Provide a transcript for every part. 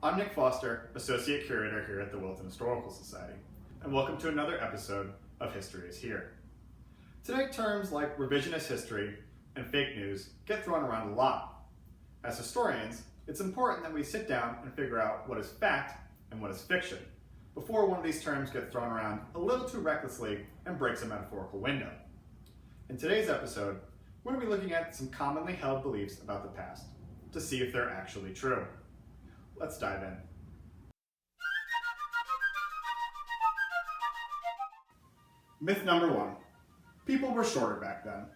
I'm Nick Foster, Associate Curator here at the Wilton Historical Society, and welcome to another episode of History is Here. Today, terms like revisionist history and fake news get thrown around a lot. As historians, it's important that we sit down and figure out what is fact and what is fiction, before one of these terms gets thrown around a little too recklessly and breaks a metaphorical window. In today's episode, we're going to be looking at some commonly held beliefs about the past to see if they're actually true. Let's dive in. Myth number 1. People were shorter back then.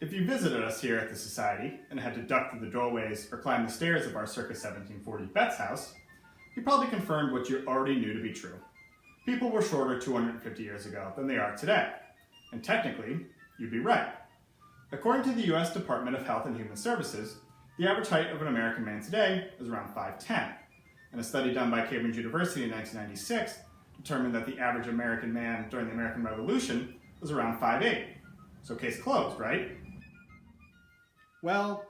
If you visited us here at the Society and had to duck through the doorways or climb the stairs of our circa 1740 Betts house, you probably confirmed what you already knew to be true. People were shorter 250 years ago than they are today. And technically, you'd be right. According to the U.S. Department of Health and Human Services, the average height of an American man today is around 5'10", and a study done by Cambridge University in 1996 determined that the average American man during the American Revolution was around 5'8". So case closed, right? Well,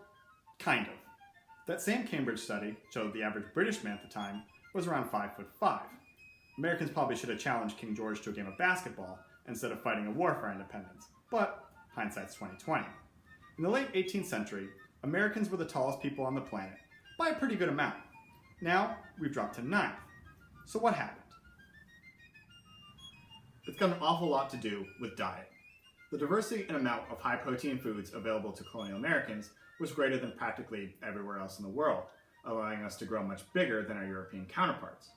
kind of. That same Cambridge study showed the average British man at the time was around 5'5". Americans probably should have challenged King George to a game of basketball instead of fighting a war for independence, but hindsight's 20/20. In the late 18th century, Americans were the tallest people on the planet by a pretty good amount. Now, we've dropped to 9th. So what happened? It's got an awful lot to do with diet. The diversity and amount of high-protein foods available to colonial Americans was greater than practically everywhere else in the world, allowing us to grow much bigger than our European counterparts.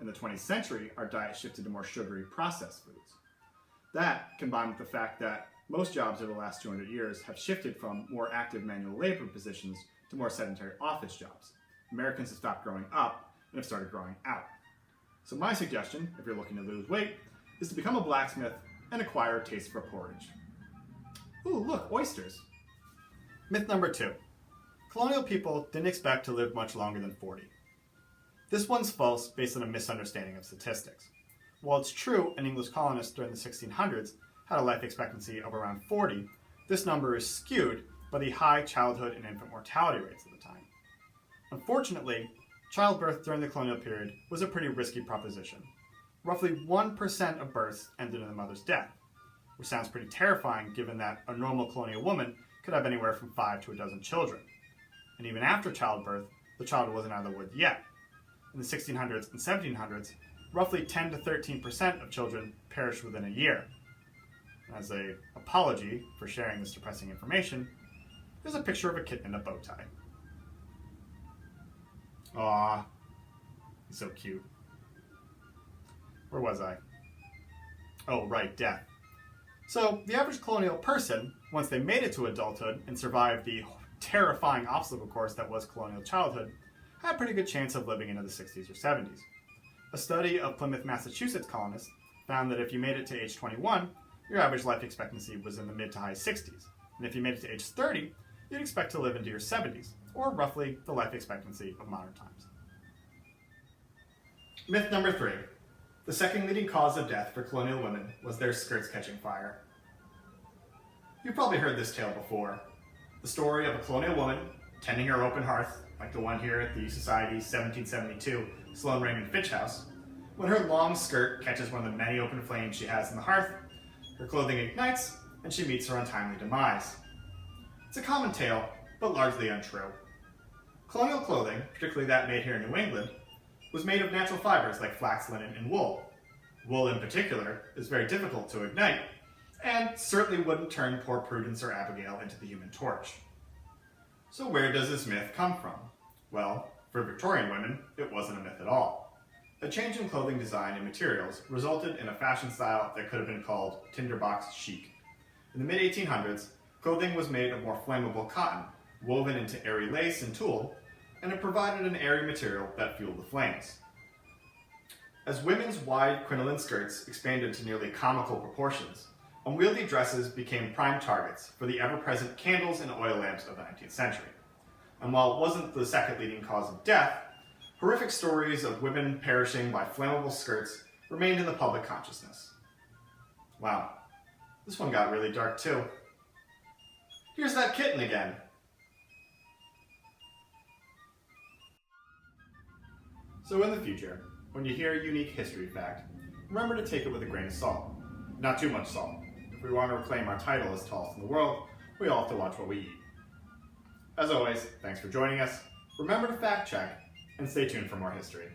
In the 20th century, our diet shifted to more sugary processed foods. That, combined with the fact that most jobs over the last 200 years have shifted from more active manual labor positions to more sedentary office jobs. Americans have stopped growing up and have started growing out. So my suggestion, if you're looking to lose weight, is to become a blacksmith and acquire a taste for porridge. Ooh, look, oysters. Myth number 2. Colonial people didn't expect to live much longer than 40. This one's false based on a misunderstanding of statistics. While it's true an English colonist during the 1600s had a life expectancy of around 40, this number is skewed by the high childhood and infant mortality rates at the time. Unfortunately, childbirth during the colonial period was a pretty risky proposition. Roughly 1% of births ended in the mother's death, which sounds pretty terrifying given that a normal colonial woman could have anywhere from 5 to a dozen children. And even after childbirth, the child wasn't out of the woods yet. In the 1600s and 1700s, roughly 10 to 13% of children perished within a year. As an apology for sharing this depressing information, there's a picture of a kitten in a bow tie. Aww, he's so cute. Where was I? Oh, right, death. So, the average colonial person, once they made it to adulthood and survived the terrifying obstacle course that was colonial childhood, had a pretty good chance of living into the 60s or 70s. A study of Plymouth, Massachusetts colonists found that if you made it to age 21, your average life expectancy was in the mid to high 60s. And if you made it to age 30, you'd expect to live into your 70s, or roughly the life expectancy of modern times. Myth number 3. The second leading cause of death for colonial women was their skirts catching fire. You've probably heard this tale before. The story of a colonial woman tending her open hearth, like the one here at the Society's 1772 Sloane Raymond Fitch House. When her long skirt catches one of the many open flames she has in the hearth, her clothing ignites, and she meets her untimely demise. It's a common tale, but largely untrue. Colonial clothing, particularly that made here in New England, was made of natural fibers like flax, linen, and wool. Wool in particular is very difficult to ignite, and certainly wouldn't turn poor Prudence or Abigail into the Human Torch. So where does this myth come from? Well, for Victorian women, it wasn't a myth at all. A change in clothing design and materials resulted in a fashion style that could have been called tinderbox chic. In the mid-1800s, clothing was made of more flammable cotton, woven into airy lace and tulle, and it provided an airy material that fueled the flames. As women's wide crinoline skirts expanded to nearly comical proportions, unwieldy dresses became prime targets for the ever-present candles and oil lamps of the 19th century. And while it wasn't the second leading cause of death, horrific stories of women perishing by flammable skirts remained in the public consciousness. Wow, this one got really dark too. Here's that kitten again. So in the future, when you hear a unique history fact, remember to take it with a grain of salt. Not too much salt. If we want to reclaim our title as tallest in the world, we all have to watch what we eat. As always, thanks for joining us. Remember to fact check, and stay tuned for more history.